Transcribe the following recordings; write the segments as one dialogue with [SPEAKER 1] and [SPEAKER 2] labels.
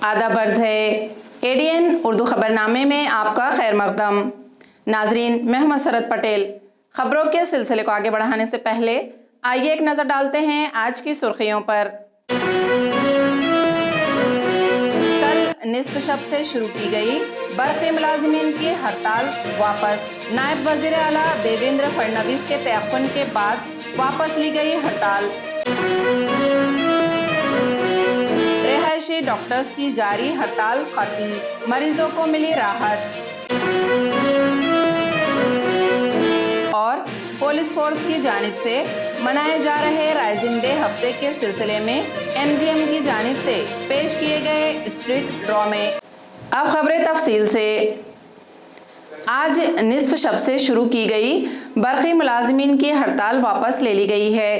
[SPEAKER 1] आदाब अर्ज़ है एडीएन उर्दू खबरनामे में आपका खैर मकदम। नाजरीन, मैं हूं मसरत पटेल। खबरों के सिलसिले को आगे बढ़ाने से पहले आइए एक नज़र डालते हैं आज की सुर्खियों पर। कल निस्फ शब से शुरू की गई बर्क़ी मुलाजिमीन की हड़ताल वापस। नायब वज़ीर आला देवेंद्र फडणवीस के तयक़्क़ुन के बाद वापस ली गई हड़ताल। रिहायशी डॉक्टर्स की जारी हड़ताल खत्म, मरीजों को मिली राहत। और पुलिस फोर्स की जानिब से मनाए जा रहे राइजिंग डे हफ्ते के सिलसिले में एमजीएम की जानिब से पेश किए गए स्ट्रीट ड्रामे। अब खबरें तफसील से। आज निस्फ शब से शुरू की गई बर्क़ी मुलाजिमीन की हड़ताल वापस ले ली गई है।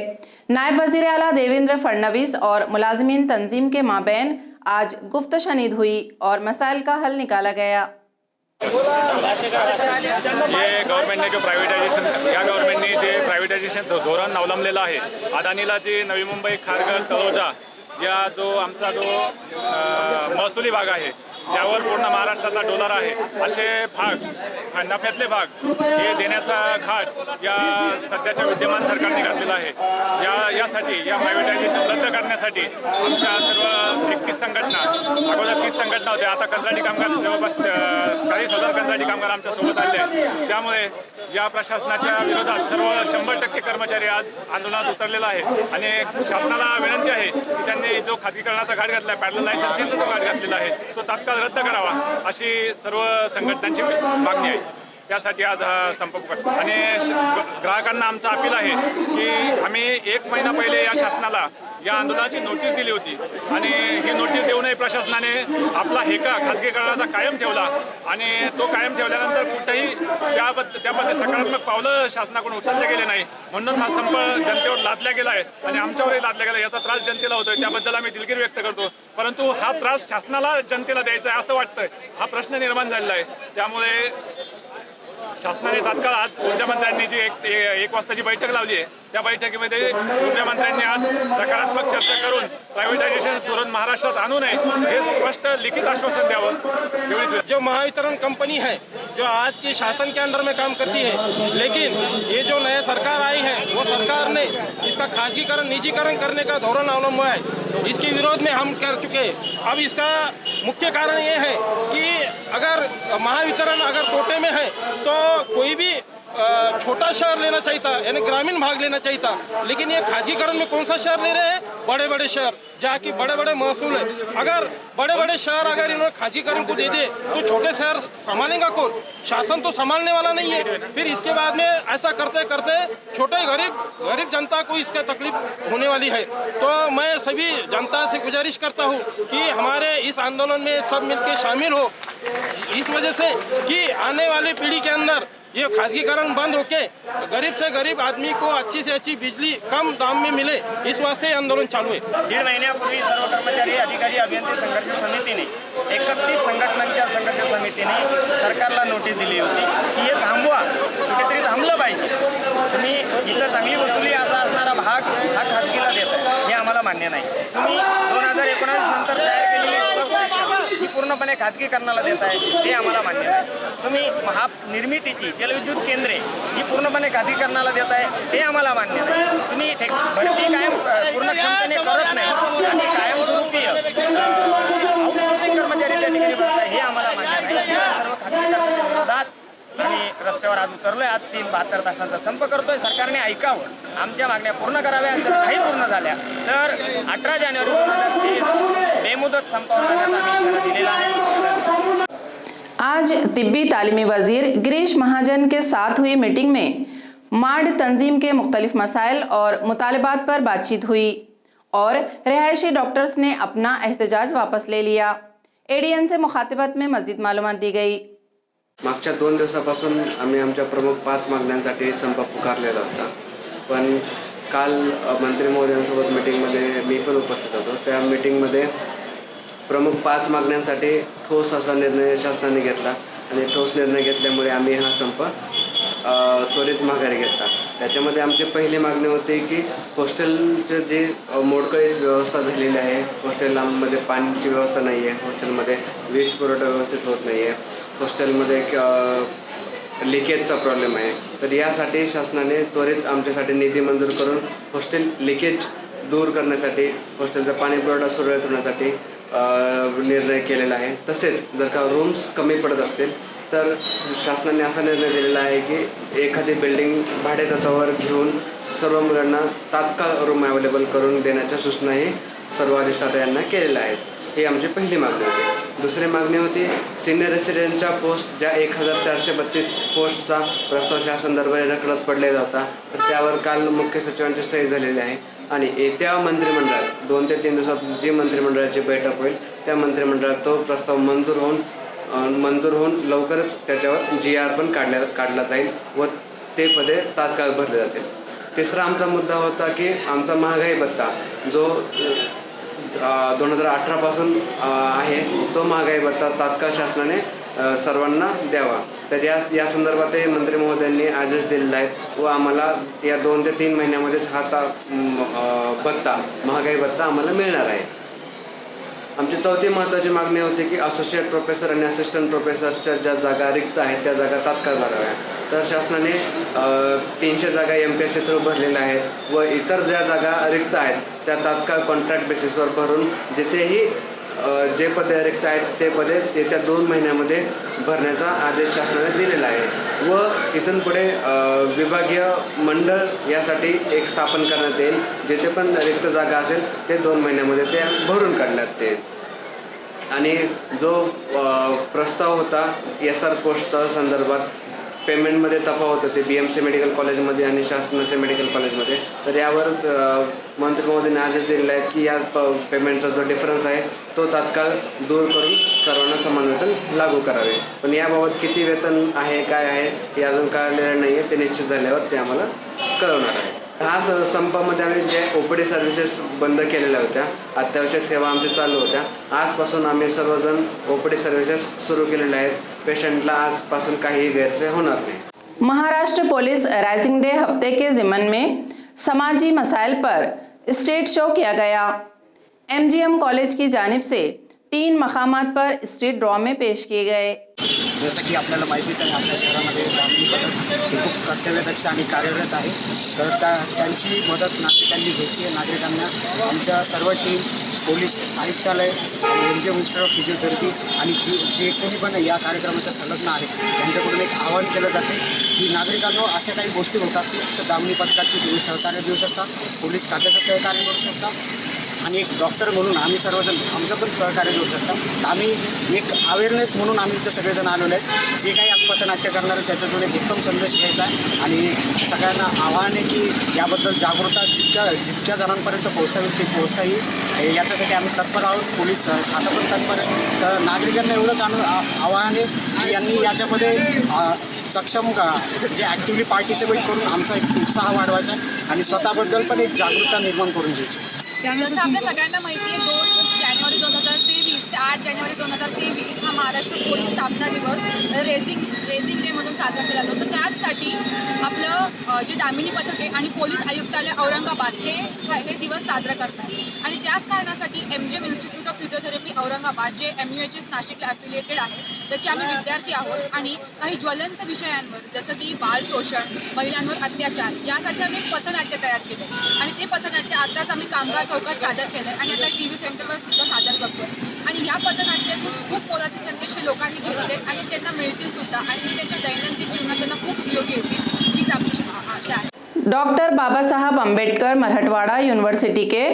[SPEAKER 1] नायब वज़ीर आला देवेंद्र फडणवीस और मुलाजिमीन तंजीम के माबैन आज गुफ्त शनीद हुई और मसाइल का हल निकाला गया।
[SPEAKER 2] ये गव्हर्नमेंटने जो प्रायव्हेटायझेशन या गव्हर्नमेंटने जे प्रायव्हेटायझेशन धोरण अवलंबलेलं आहे, अदानीला जी नवी मुंबई खारघर तळोजा या जो आमचा जो महसुली भाग आहे ज्यावर पूर्ण महाराष्ट्राचा डोलार आहे, असे भाग नफ्यातले भाग हे देण्याचा घाट या सध्याच्या विद्यमान सरकारने घातलेला आहे। यासाठी या प्रायव्हेटायझेशन रद्द करण्यासाठी आमच्या सर्व 31 संघटना, अगोदर 30 संघटना होत्या, आता कंत्राटी कामगार जवळपास 40,000 कंत्राटी कामगार आमच्या सोबत आले आहेत। त्यामुळे या प्रशासनाच्या विरोधात सर्व 100% कर्मचारी आज आंदोलनात उतरलेला आहे आणि शासनाला विनंती आहे की त्यांनी जो खाजगीकरणाचा घाट घातला, पॅरलल लायसन्सिंगचा जो घाट घातलेला आहे तो तात्काळ रद्द करावा अशी सर्व संघटनांची मागणी आहे। त्यासाठी आज हा संप पुकारतो आणि ग्राहकांना आमचं अपील आहे की आम्ही 1 महिना पहिले या शासनाला या आंदोलनाची नोटीस दिली होती आणि ही नोटीस देऊनही प्रशासनाने आपला हेका खाजगीकरणाचा कायम ठेवला आणि तो कायम ठेवल्यानंतर कुठेही त्यामध्ये सकारात्मक पावलं शासनाकडून उचलले गेले नाही। म्हणूनच हा संप जनतेवर लादला गेला आहे आणि आमच्यावरही लादला गेला। याचा त्रास जनतेला होतोय, त्याबद्दल आम्ही दिलगिरी व्यक्त करतो, परंतु हा त्रास शासनाला जनतेला द्यायचा आहे असं वाटतंय, हा प्रश्न निर्माण झालेला आहे। त्यामुळे शासनाने तात्काळ आज ऊर्जा मंत्र्यांनी जी एक वाजताची बैठक लावली आहे, त्या बैठकीमध्ये ऊर्जा मंत्र्यांनी आज सकारात्मक चर्चा करून प्रायव्हेटायझेशन धोरण महाराष्ट्रात आणू नये हे स्पष्ट लिखित आश्वासन द्यावं।
[SPEAKER 3] जो महावितरण कंपनी है जो आज की शासन के अंडर में काम करती है, लेकिन ये जो नया सरकार आई है वो सरकार ने इसका खासगीकरण निजीकरण करने का धोरण अवलंबा है। इसके विरोध में हम कर चुके। अब इसका मुख्य कारण ये है कि अगर महावितरण अगर कोटे में है तो कोई भी छोटा शहर लेना चाहिए था, यानी ग्रामीण भाग लेना चाहिए था, लेकिन ये खासगीकरण में कौन सा शहर ले रहे हैं? बड़े बड़े शहर जहाँ की बड़े बड़े महसूल है। अगर बड़े बड़े शहर अगर इन्होंने खासगीकरण को दे दे तो छोटे शहर संभालेगा कौन? शासन तो संभालने वाला नहीं है। फिर इसके बाद में ऐसा करते करते छोटे गरीब जनता को इसका तकलीफ होने वाली है। तो मैं सभी जनता से गुजारिश करता हूँ कि हमारे इस आंदोलन में सब मिलकर शामिल हो, इस वजह से कि आने वाली पीढ़ी के अंदर ये खासगीकरण बंद होके गरीब से गरीब आदमी को अच्छी से अच्छी बिजली कम दाम में मिले, इस वास्ते आंदोलन चालू है।
[SPEAKER 4] 1.5 महिन्यापूर्वी सर्व कर्मचारी अधिकारी अभियंते संघर्ष समितीने 31 संघटनांच्या संघर्ष समितीने सरकारला नोटीस दिली होती की हे थांबवा, कुठेतरी थांबलं पाहिजे। तुम्ही इथं चांगली वसुली असा असणारा भाग हा खाजगीला देत आहे, हे आम्हाला मान्य नाही। तुम्ही 2019 नंतर तयार केलेली ही पूर्णपणे खाजगीकरणाला देत आहे, हे आम्हाला मान्य नाही। तुम्ही निर्मितीची जलविद्युत केंद्रे ही पूर्णपणे खाजगीकरणाला देत आहे, हे आम्हाला मान्य नाही। तुम्ही भरती कायम पूर्ण क्षमतेने करत नाही आणि कायमस्वरूपी आउटसोर्सिंग कर्मचारी त्या ठिकाणी करत आहे, हे आम्हाला मान्य नाही। या सर्व खाजगीकरणाच्या विरोधात आम्ही रस्त्यावर आज उतरलोय। आज 72 तासांचा संप करतोय। सरकारने ऐकावं, आमच्या मागण्या पूर्ण कराव्या। जर काही पूर्ण झाल्या तर 18 जानेवारी 2023 बेमुदत संपावर जाण्याचा आम्ही इशारा दिलेला आहे।
[SPEAKER 1] आज तिब्बी तालीमी वजीर गिरीश महाजन के साथ हुई मीटिंग में मार्ड तंजीम के मुख्तलिफ मसाइल और मुतालबात पर बातचीत हुई और रिहायशी डॉक्टर्स ने अपना एहतजाज वापस ले लिया। एडीएन से मुखातिबत में मजीद मालूमात दी गई।
[SPEAKER 5] मागच्या 2 दिवसापासून आम्ही आमच्या प्रमुख 5 मागण्यांसाठी संप पुकारलेला होता, पण काल मंत्री महोदयांसोबत मीटिंगमध्ये मी पण उपस्थित होतो। त्या मीटिंगमध्ये प्रमुख 5 मागण्यांसाठी ठोस असा निर्णय शासनाने घेतला आणि ठोस निर्णय घेतल्यामुळे आम्ही हा संप त्वरित माघारी घेतला। त्याच्यामध्ये आमची पहिली मागणी होती की हॉस्टेलचं जे मोडकळीस व्यवस्था झालेली आहे, हॉस्टेलमध्ये पाण्याची व्यवस्था नाही आहे, हॉस्टेलमध्ये वीज पुरवठा व्यवस्थित होत नाही आहे, हॉस्टेलमध्ये लिकेजचा प्रॉब्लेम आहे. तर यासाठी शासनाने त्वरित आमच्यासाठी निधी मंजूर करून हॉस्टेल लिकेज दूर करण्यासाठी, हॉस्टेलचा पाणी पुरवठा सुरळीत होण्यासाठी निर्णय केलेला आहे. तसेच जर का रूम्स कमी पडत असतील तर शासनाने असा निर्णय दिलेला आहे की एखादी बिल्डिंग भाडेतत्त्वावर घेऊन सर्व मुलांना तात्काळ रूम अवेलेबल करून देण्याच्या सूचनाही सर्व अधिष्ठाता यांना केलेल्या आहेत. ही आमची पहिली मागणी होती. दुसरी मागणी होती सिनियर रेसिडेंटच्या पोस्ट ज्या 1432 पोस्टचा प्रस्ताव शासन दरबारी रखडत पडलेला होता, तर त्यावर काल मुख्य सचिवांची सही झालेली आहे आणि येत्या मंत्रिमंडळात 2 ते 3 दिवसात जी मंत्रिमंडळाची बैठक होईल त्या मंत्रिमंडळात तो प्रस्ताव मंजूर होऊन लवकरच त्याच्यावर GR पण काढला जाईल व ते पदे तात्काळ भरले जातील. तिसरा आमचा मुद्दा होता की आमचा महागाई भत्ता जो 2018 पासून आहे तो महागाई भत्ता तात्काळ शासनाने सर्वांना द्यावा. तर या संदर्भातही मंत्री महोदयांनी आदेश दिलेला आहे व आम्हाला या 2 ते 3 महिन्यामध्येच हा भत्ता महागाई भत्ता आम्हाला मिळणार आहे. आमची चौथी महत्त्वाची मागणी होती की असोसिएट प्रोफेसर आणि असिस्टंट प्रोफेसरच्या ज्या जागा रिक्त आहेत त्या जागा तात्काळ भराव्या. तर शासनाने 300 जागा MPSC थ्रू भरलेल्या आहेत व इतर ज्या जागा रिक्त आहेत त्या तात्काळ कॉन्ट्रॅक्ट बेसिसवर भरून जिथेही जे पदे रिक्त आहेत ते पदे येत्या 2 महिन्यामध्ये भरण्याचा आदेश शासनाने दिलेला आहे व इथून पुढे विभागीय मंडळ यासाठी एक स्थापन करण्यात येईल. जिथे पण रिक्त जागा असेल ते 2 महिन्यामध्ये ते भरून काढण्यात येईल. आणि जो प्रस्ताव होता SR पोस्टच्या संदर्भात पेमेंटमध्ये तफावत होते BMC मेडिकल कॉलेजमध्ये आणि शासनाच्या मेडिकल कॉलेजमध्ये, तर यावर मंत्री महोदयांनी आदेश दिलेला आहे की या पेमेंटचा जो डिफरन्स आहे तो तात्काळ दूर करून सर्वांना समान वेतन लागू करावे. पण याबाबत किती वेतन आहे काय आहे हे अजून कळलेलं नाही आहे. ते निश्चित झाल्यावर ते आम्हाला कळवणार आहे. आज संपामध्ये आम्ही जे OPD सर्व्हिसेस बंद केलेल्या होत्या, अत्यावश्यक सेवा आमच्या चालू होत्या, आजपासून आम्ही सर्वजण OPD सर्व्हिसेस सुरू केलेल्या आहेत. पेशेंटला आजपासून काही गैरसोय होणार नाही.
[SPEAKER 1] महाराष्ट्र पुलिस राइजिंग डे हफ्ते के ज़िम्मन में समाजी मसाइल पर स्ट्रीट शो किया गया. MGM कॉलेज की जानिब से 3 मकामात पर स्ट्रीट ड्रामे पेश किए गए.
[SPEAKER 6] जसं की आपल्याला माहितीच आहे आपल्या शहरामध्ये ग्रामीण पथक हे खूप कर्तव्यदक्ष आणि कार्यरत आहे. तर त्यांची मदत नागरिकांनी घ्यायची आहे. नागरिकांना आमच्या सर्व टीम, पोलीस आयुक्तालय, MGM इन्स्टिट्यूट ऑफ फिजिओथेरपी आणि जे कोणी पण या कार्यक्रमाच्या संलग्न आहेत त्यांच्याकडून एक आवाहन केलं जाते की नागरिकांनो अशा काही गोष्टी होत असतील तर दामनी पथकाची तुम्ही सहकार्य देऊ शकता, पोलीस खात्याचं सहकार्य करू शकता आणि एक डॉक्टर म्हणून आम्ही सर्वजण आमचं पण सहकार्य देऊ शकता. आम्ही एक अवेअरनेस म्हणून आम्ही इथं सगळेजण आलेलो आहे. जे काही आज पथनाट्य करणार आहे त्याच्यातून एक उत्तम संदेश घ्यायचा आहे आणि सगळ्यांना आव्हान आहे की याबद्दल जागरूकता जितक्या जणांपर्यंत पोहोचता येईल ती पोहोचता येईल याच्यासाठी आम्ही तत्पर आहोत. पोलीस खातं पण तत्पर आहे. तर नागरिकांना एवढंच आव्हान आहे की यांनी याच्यामध्ये सक्षम जे ॲक्टिव्हली पार्टिसिपेट करून आमचा एक उत्साह वाढवायचा आहे आणि स्वतःबद्दल पण एक जागरूकता निर्माण करून घ्यायची.
[SPEAKER 7] जसं आपल्या सगळ्यांना माहिती आहे 2 जानेवारी 2023 ते 8 जानेवारी 2023 हा महाराष्ट्र पोलीस स्थापना दिवस रेझिंग डे म्हणून साजरा केला जातो. तर त्याचसाठी आपलं जे दामिनी पथक आहे आणि पोलीस आयुक्तालय औरंगाबाद हे दिवस साजरा करतात आणि त्याच कारणासाठी MGM institute of physiotherapy Aurangabad जे MUHS नाशिकला ॲफिलिएटेड आहे त्याचे आम्ही विद्यार्थी आहोत आणि काही ज्वलंत विषयांवर जसं की बाळ शोषण, महिलांवर अत्याचार यासाठी आम्ही एक पथनाट्य तयार केलं आणि ते पथनाट्य आताच आम्ही कामगार चौकात सादर केलं आहे आणि आता TV सेंटरवर सुद्धा सादर करतो आणि या पथनाट्यातून खूप मोलाचे संदेश हे लोकांनी घेतलेत आणि त्यांना मिळतील सुद्धा आणि ते त्यांच्या दैनंदिन जीवनात त्यांना खूप उपयोगी येतील हीच आमची आशा आहे.
[SPEAKER 1] डॉक्टर बाबा साहब अम्बेडकर मराठवाड़ा यूनिवर्सिटी के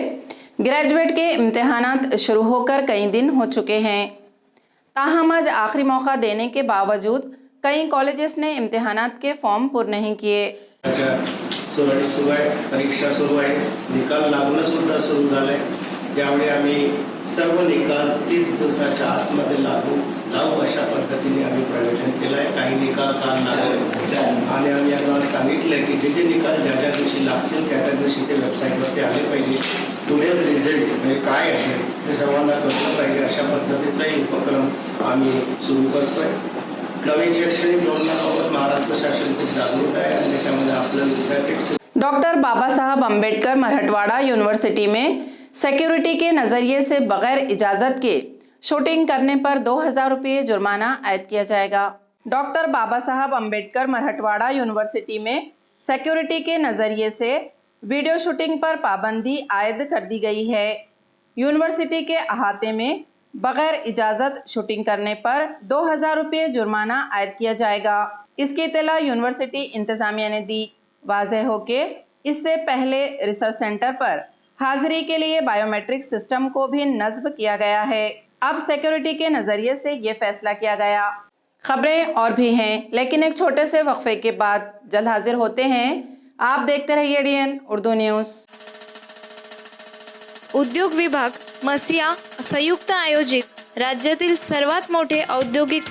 [SPEAKER 1] ग्रेजुएट के इम्तिहानात शुरू होकर कई दिन हो चुके हैं. ताहम आज आखिरी मौका देने के बावजूद कई कॉलेजेस ने इम्तिहानात के फॉर्म पूर्ण नहीं किए.
[SPEAKER 8] सुरू आहे, परीक्षा सुरू आहे, निकाल लागणं सुद्धा सुरू झालं आहे. त्यामुळे आम्ही सर्व निकाल 30 दिवसाच्या आतमध्ये लावू अशा पद्धतीने आम्ही प्रयोजन केलं आहे. काही निकाल काल लागले आणि आम्ही यांना सांगितलं की जे निकाल ज्या दिवशी लागतील त्या दिवशी ते वेबसाईटवरती आले पाहिजे. टुडेज रिझल्ट म्हणजे काय आहे ते सर्वांना कळलं पाहिजे अशा पद्धतीचाही उपक्रम आम्ही सुरू करतो आहे. नवीन शैक्षणिक धोरणाबाबत महाराष्ट्र शासन खूप जागरूक आहे आणि त्याच्यामध्ये आपलं विद्यापीठ
[SPEAKER 1] डॉक्टर बाबा साहब अम्बेडकर मराठवाड़ा यूनिवर्सिटी में सिक्योरिटी के नजरिए से बगैर इजाजत के शूटिंग करने पर 2000 रुपये जुर्माना आयद किया जाएगा। डॉक्टर बाबा साहब अम्बेडकर मराठवाड़ा यूनिवर्सिटी में सिक्योरिटी के नजरिए से वीडियो शूटिंग पर पाबंदी आयद कर दी गई है। यूनिवर्सिटी के अहाते में बगैर इजाजत शूटिंग करने पर 2000 रुपये जुर्माना आयद किया जाएगा। इसकी इत्तला यूनिवर्सिटी इंतजामिया ने दी। वाज़ेह हो कि इससे पहले रिसर्च सेंटर पर हाजिरी के लिए बायोमेट्रिक सिस्टम को भी नस्ब किया गया है। अब सिक्योरिटी के नज़रिए से ये फैसला किया गया। खबरें और भी हैं, लेकिन एक छोटे से वक्फे के बाद जल्द हाजिर होते हैं। आप देखते रहिए ADN उर्दू न्यूज़।
[SPEAKER 9] उद्योग विभाग मसिया संयुक्त आयोजित राज्यातील सर्वात मोठे औद्योगिक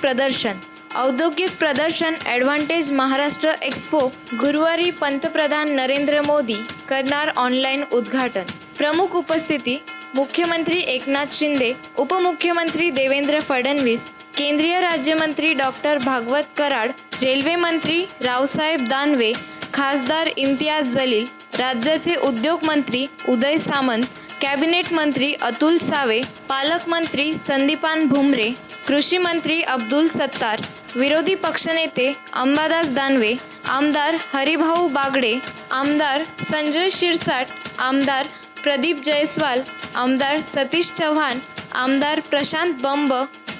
[SPEAKER 9] प्रदर्शन ॲडव्हान्टेज महाराष्ट्र एक्स्पो गुरुवारी पंतप्रधान नरेंद्र मोदी करणार ऑनलाईन उद्घाटन। प्रमुख उपस्थिती मुख्यमंत्री एकनाथ शिंदे, उपमुख्यमंत्री देवेंद्र फडणवीस, केंद्रीय राज्यमंत्री डॉक्टर भागवत कराड, रेल्वे मंत्री रावसाहेब दानवे, खासदार इम्तियाज जलील, राज्याचे उद्योग मंत्री उदय सामंत, कॅबिनेट मंत्री अतुल सावे, पालकमंत्री संदीपान भुमरे, कृषी मंत्री अब्दुल सत्तार, विरोधी पक्षनेते अंबादास दानवे, आमदार हरिभाऊ बागडे, आमदार संजय शिरसाट, आमदार प्रदीप जयस्वाल, आमदार सतीश चव्हाण, आमदार प्रशांत बंब,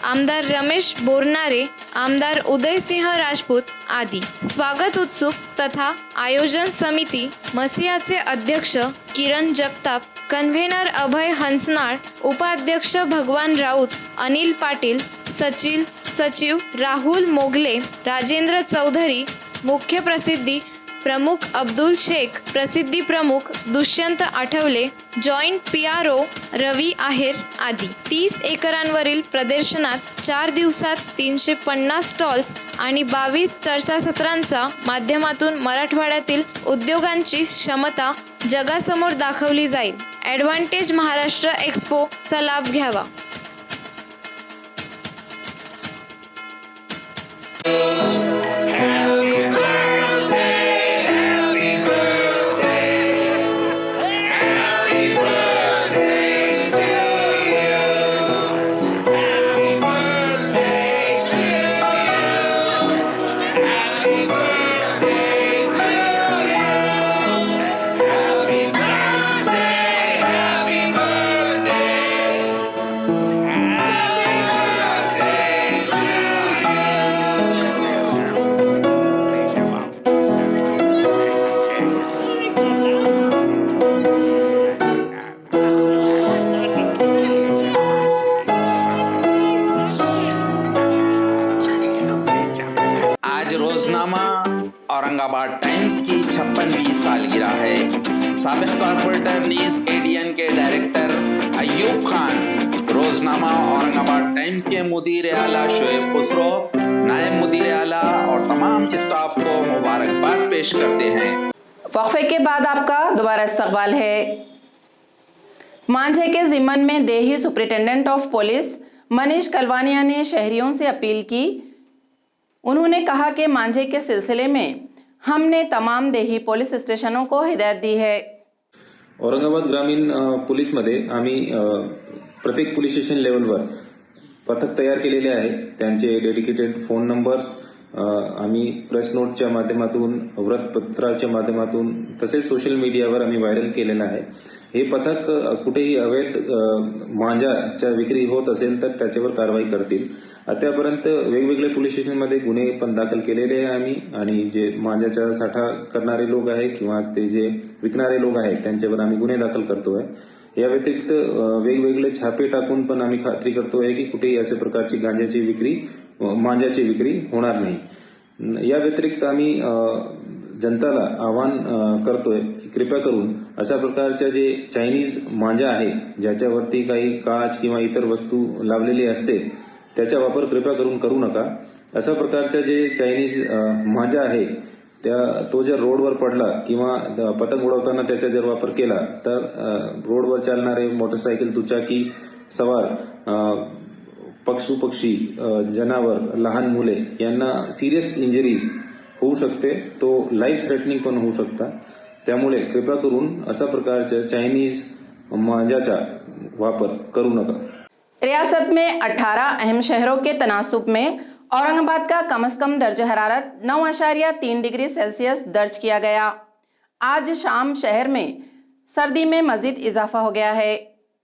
[SPEAKER 9] आमदार रमेश बोरनारे, आमदार उदयसिंह राजपूत आदी। स्वागत उत्सुक तथा आयोजन समिती मसियाचे अध्यक्ष किरण जगताप, कन्व्हेनर अभय हंसनाळ, उपाध्यक्ष भगवान राऊत, अनिल पाटील, सचिव राहुल मोगले, राजेंद्र चौधरी, मुख्य प्रसिद्धी प्रमुख अब्दुल शेख, प्रसिद्धी प्रमुख दुष्यंत आठवले, जॉईंट PRO रवी आहेर आदी। 30 एकरांवरील प्रदर्शनात 4 दिवसात 350 स्टॉल्स आणि 22 चर्चासत्रांच्या माध्यमातून मराठवाड्यातील उद्योगांची क्षमता जगासमोर दाखवली जाईल। ॲडव्हान्टेज महाराष्ट्र एक्स्पोचा लाभ घ्यावा।
[SPEAKER 10] रोजनामा औरंगाबाद टाइम्स की 56वीं सालगिरह है। साबिक कॉर्पोरेटर न्यूज ADN के डायरेक्टर अयूब खान रोजनामा औरंगाबाद टाइम्स के मुदीर आला शोएब खुसरो, नायब मुदीर आला और तमाम स्टाफ को मुबारकबाद पेश करते हैं।
[SPEAKER 1] वक्फे के बाद आपका दोबारा इस्तकबाल है। मांझे के जिम्मन में देही superintendent of police Manish Kalwania ने शहरियों से अपील की। उन्होंने कहा कि मांझे के सिलसिले में हमने तमाम देही पोलीस स्टेशनों को हिदायत दी है।
[SPEAKER 11] औरंगाबाद ग्रामीण पोलीसमध्ये आम्ही प्रत्येक पोलीस स्टेशन लेवलवर पथक तयार केलेले आहे। त्यांचे डेडिकेटेड फोन नंबर्स आम्ही प्रेस नोटच्या माध्यमातून, वृत्तपत्राच्या माध्यमातून तसेच सोशल मीडियावर आम्ही व्हायरल केलेलं आहे। हे पथक कुठेही अवैध मांजाच्या विक्री होत असेल तर त्याच्यावर कारवाई करतील। आतापर्यंत वेगवेगळे पोलीस स्टेशनमध्ये गुन्हे पण दाखल केलेले आहे आम्ही, आणि जे मांजाचा साठा करणारे लोक आहे किंवा ते जे विकणारे लोक आहेत त्यांच्यावर आम्ही गुन्हे दाखल करतोय। या व्यतिरिक्त वेगवेगळे छापे टाकून पण आम्ही खात्री करतोय की कुठेही अशा प्रकारची गांजाची विक्री, मांजाची विक्री होणार नाही। या व्यतिरिक्त आम्ही जनताला आवाहन करतोय की कृपया करून अशा प्रकारच्या जे चायनीज मांजा आहे ज्याच्यावरती काही काच किंवा इतर वस्तू लावलेली असते त्याचा वापर कृपया करून करू नका। अशा प्रकारच्या जे चायनीज मांजा आहे तो जर रोडवर पडला किंवा पतंग उडवताना त्याचा जर वापर केला तर रोडवर चालणारे मोटरसायकल, दुचाकी सवार पशुपक्षी, जनावर, लहान मुले यांना सिरियस इंजरीज होऊ शकते, तो लाईफ थ्रेटनिंग पण होऊ शकता। त्यामुळे कृपया करून अशा प्रकारच्या चायनीज मांजाचा वापर करू नका।
[SPEAKER 1] रियासत में 18 अहम शहरों के तनासुब में औरंगाबाद का कम से कम दर्ज हरारत 9.3 डिग्री सेल्सियस दर्ज किया गया। आज शाम शहर में सर्दी में मजीद इजाफा हो गया है।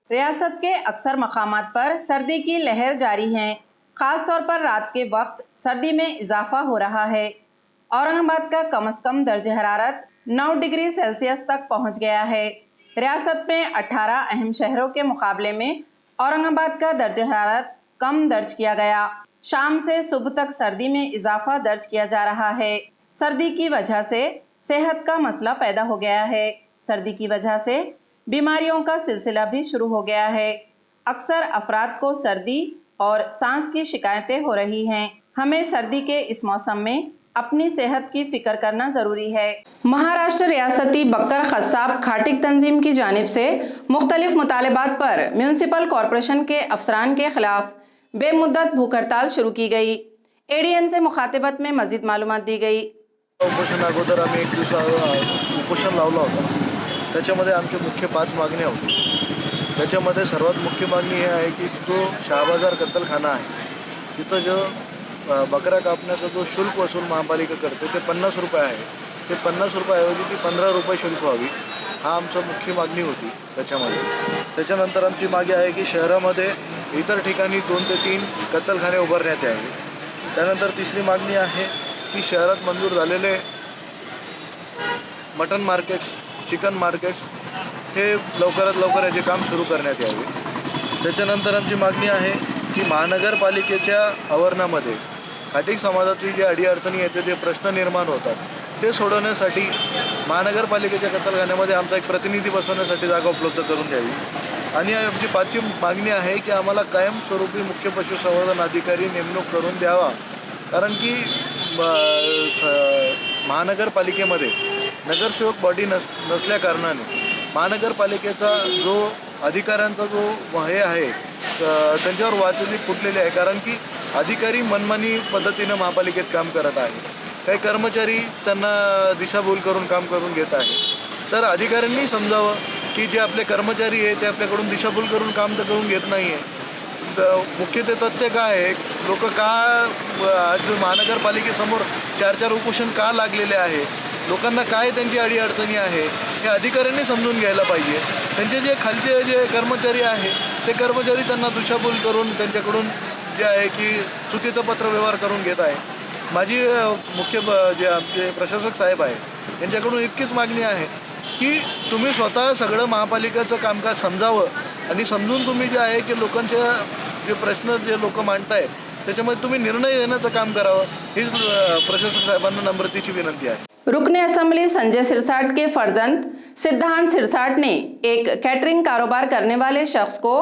[SPEAKER 1] रियासत के अक्सर मकामात पर सर्दी की लहर जारी है। खास तौर पर रात के वक्त सर्दी में इजाफा हो रहा है। औरंगाबाद का कम से कम दर्ज हरारत 9 डिग्री सेल्सियस तक पहुंच गया है। रियासत में 18 अहम शहरों के मुकाबले में औरंगाबाद का दर्ज हरारत कम दर्ज किया गया। शाम से सुबह तक सर्दी में इजाफा दर्ज किया जा रहा है। सर्दी की वजह से सेहत का मसला पैदा हो गया है। सर्दी की वजह से बीमारियों का सिलसिला भी शुरू हो गया है। अक्सर अफराद को सर्दी और सांस की शिकायतें हो रही हैं। हमें सर्दी के इस मौसम में अपनी सेहत की फिक्र करना ज़रूरी है। महाराष्ट्र रियासती बकर खस्साब खाटिक तंजीम की जानिब से मुख्तलिफ मुतालबात पर म्यूनसिपल कॉरपोरेशन के अफसरान के खिलाफ बेमुद्दत भूख हड़ताल शुरू की गई। एडीएन से मुखातिबत में मजीद मालूमात दी गई।
[SPEAKER 12] उपोषण अगोदर आम्ही 1 दिवस उपोषण लावलं होतं। त्याच्यामध्ये आमच्या मुख्य 5 मागण्या होत्या। त्याच्यामध्ये सर्वात मुख्य मागणी ही आहे की जो शहाबाजार कत्तलखाना आहे तिथं जो बकरा कापण्याचा जो शुल्क वसूल महापालिका करते ते 50 रुपये आहे, ते 50 रुपयाऐवजी ती 15 रुपये शुल्क व्हावी, हा आमची मुख्य मागणी होती त्याच्यामध्ये। त्याच्यानंतर आमची मागणी आहे की शहरामध्ये इतर ठिकाणी 2 ते 3 कत्तलखाने उभारण्यात यावे। त्यानंतर तिसरी मागणी आहे की शहरात मंजूर झालेले मटन मार्केट्स, चिकन मार्केट्स हे लवकरात लवकर याचे काम सुरू करण्यात यावे। त्याच्यानंतर आमची मागणी आहे की महानगरपालिकेच्या आवरणामध्ये खाटिक समाजाची जी अडीअडचणी येते, जे प्रश्न निर्माण होतात ते सोडवण्यासाठी महानगरपालिकेच्या कत्तलखान्यामध्ये आमचा एक प्रतिनिधी बसवण्यासाठी जागा उपलब्ध करून द्यावी। आणि आमची 5वी मागणी आहे की आम्हाला कायमस्वरूपी मुख्य पशुसंवर्धन अधिकारी नेमणूक करून द्यावा, कारण की महानगरपालिकेमध्ये नगरसेवक बॉडी नसल्या कारणाने महानगरपालिकेचा जो अधिकाऱ्यांचा जो हे आहे त्यांच्यावर वाचली फुटलेली आहे, कारण की अधिकारी मनमानी पद्धतीनं महापालिकेत काम करत आहे। काही कर्मचारी त्यांना दिशाभूल करून काम करून घेत आहे। तर अधिकाऱ्यांनी समजावं की जे आपले कर्मचारी आहे ते आपल्याकडून दिशाभूल करून काम तर करून घेत नाही आहे। मुख्य ते तथ्य काय आहे, लोक का आज महानगरपालिकेसमोर 4-4 उपोषण का लागलेले आहे, लोकांना काय त्यांची अडीअडचणी आहे हे अधिकाऱ्यांनी समजून घ्यायला पाहिजे। त्यांचे जे खालचे जे कर्मचारी आहे ते कर्मचारी त्यांना दिशाभूल करून त्यांच्याकडून जे आहे की चुकीचं पत्रव्यवहार करून घेत आहे। माझी मुख्य जे आमचे प्रशासक साहेब आहे यांच्याकडून इतकीच मागणी आहे की तुम्ही स्वतः सगळं महापालिकेचं कामकाज समजावं आणि समजून तुम्ही जे आहे की लोकांचे जे प्रश्न जे लोक मांडताय त्याच्यामध्ये तुम्ही निर्णय घेण्याचं काम करावं, हीच प्रशासक साहेबांना नम्रतेची विनंती आहे।
[SPEAKER 1] रुकने असेंबली संजय सिरसाट के फर्जंद सिद्धांत सिरसाट ने एक कैटरिंग कारोबार करने वाले शख्स को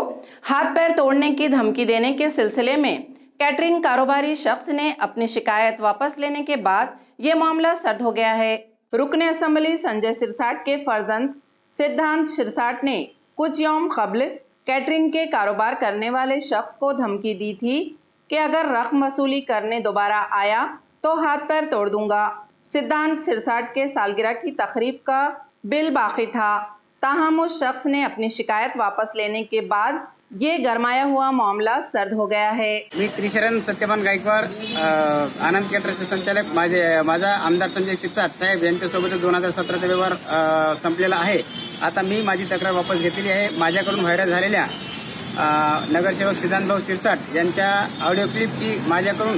[SPEAKER 1] हाथ पैर तोड़ने की धमकी देने के सिलसिले में कैटरिंग कारोबारी शख्स ने अपनी शिकायत वापस लेने के बाद ये मामला सर्द हो गया है। रुकने असेंबली संजय सिरसाट के फर्जंद सिद्धांत सिरसाट ने कुछ यौम कबल कैटरिंग के कारोबार करने वाले शख्स को धमकी दी थी कि अगर रकम वसूली करने दोबारा आया तो हाथ पैर तोड़ दूंगा। सिद्धांत सिरसाट के सालगिरह की तकरीब का बिल बाकी था, ताहम उस शख्स ने अपनी शिकायत वापस लेने के बाद ये गरमाया हुआ मामला सर्द हो गया है।
[SPEAKER 6] मी त्रिशरण सत्यवान गायकवाड, आनंद केटरचे संचालक, माझा आमदार संजय सिरसाट साहेब यांच्यासोबत 2017चा व्यवहार संपलेला आहे। आता मी माझी तक्रार वापस घेतलेली आहे। माझ्याकडून व्हायरल झालेल्या नगरसेवक सिद्धांतभाऊ सिरसाट यांच्या ऑडिओ क्लिपची माझ्याकडून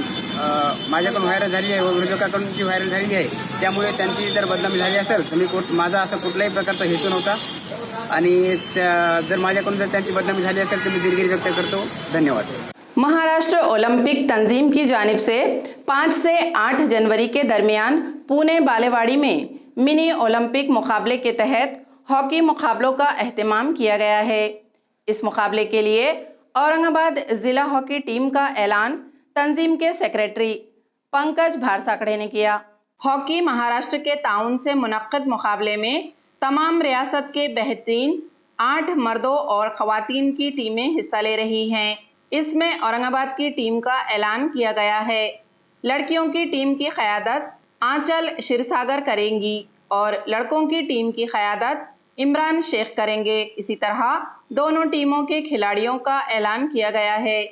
[SPEAKER 6] व्हायरल झाली आहे व विरोधकाकडून जी व्हायरल झालेली आहे, त्यामुळे त्यांची जर बदनामी झाली असेल तर मी माझा असा कुठलाही प्रकारचा हेतू नव्हता आणि जर माझ्याकडून जर त्यांची बदनामी झाली असेल तर मी दिलगिरी व्यक्त करतो। धन्यवाद।
[SPEAKER 1] महाराष्ट्र ओलंपिक तंजीम की जानिब से 5 से 8 जनवरी के दरमियान पुणे बालेवाड़ी में मिनी ओलंपिक मुकाबले के तहत हॉकी मुकाबलों का एहतमाम किया गया है। इस मुकाबले के लिए औरंगाबाद जिला हॉकी टीम का ऐलान तंजीम के सेक्रेटरी पंकज भारसाकड़े ने किया। हॉकी महाराष्ट्र के ताउन से मुनक्किद मुकाबले में तमाम रियासत के बेहतरीन 8 मर्दों और ख़वातीन की टीमें हिस्सा ले रही हैं। इसमें औरंगाबाद की टीम का ऐलान किया गया है। लड़कियों की टीम की क़यादत आंचल क्षीरसागर करेंगी और लड़कों की टीम की क़यादत इमरान शेख करेंगे। इसी तरह दोनों टीमों के खिलाड़ियों का ऐलान किया गया है।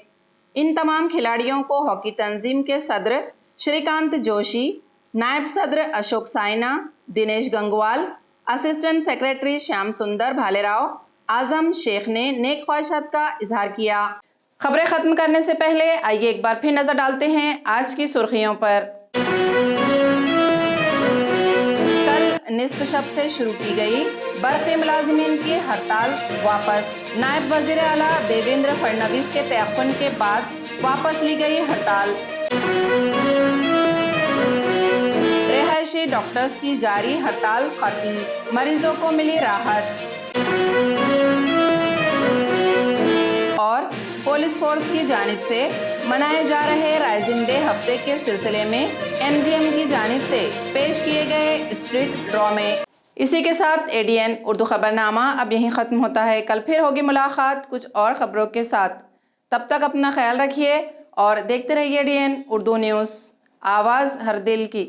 [SPEAKER 1] इन तमाम खिलाड़ियों को हॉकी तंजीम के सदर श्रीकांत जोशी, नायब सदर अशोक साइना, दिनेश गंगवाल, असिस्टेंट सेक्रेटरी श्याम सुंदर भालेराव, आजम शेख ने नेक ख्वाहिशात का इजहार किया। खबरें खत्म करने से पहले आइए एक बार फिर नजर डालते हैं आज की सुर्खियों पर। कल निस्फ शब से शुरू की गई बर्क़ी मुलाजिमीन की हड़ताल वापस। नायब वज़ीर आला देवेंद्र फडणवीस के तयक़्क़ुन के बाद वापस ली गई हड़ताल। रिहायशी डॉक्टर्स की जारी हड़ताल खत्म, मरीजों को मिली राहत। और पुलिस फोर्स की जानिब से मनाए जा रहे राइजिंग डे हफ्ते के सिलसिले में MGM की जानिब से पेश किए गए स्ट्रीट ड्रामे। इसी के साथ ADN उर्दू खबरनामा अब यहीं ख़त्म होता है। कल फिर होगी मुलाकात कुछ और ख़बरों के साथ। तब तक अपना ख्याल रखिए और देखते रहिए ADN उर्दू न्यूज़, आवाज़ हर दिल की।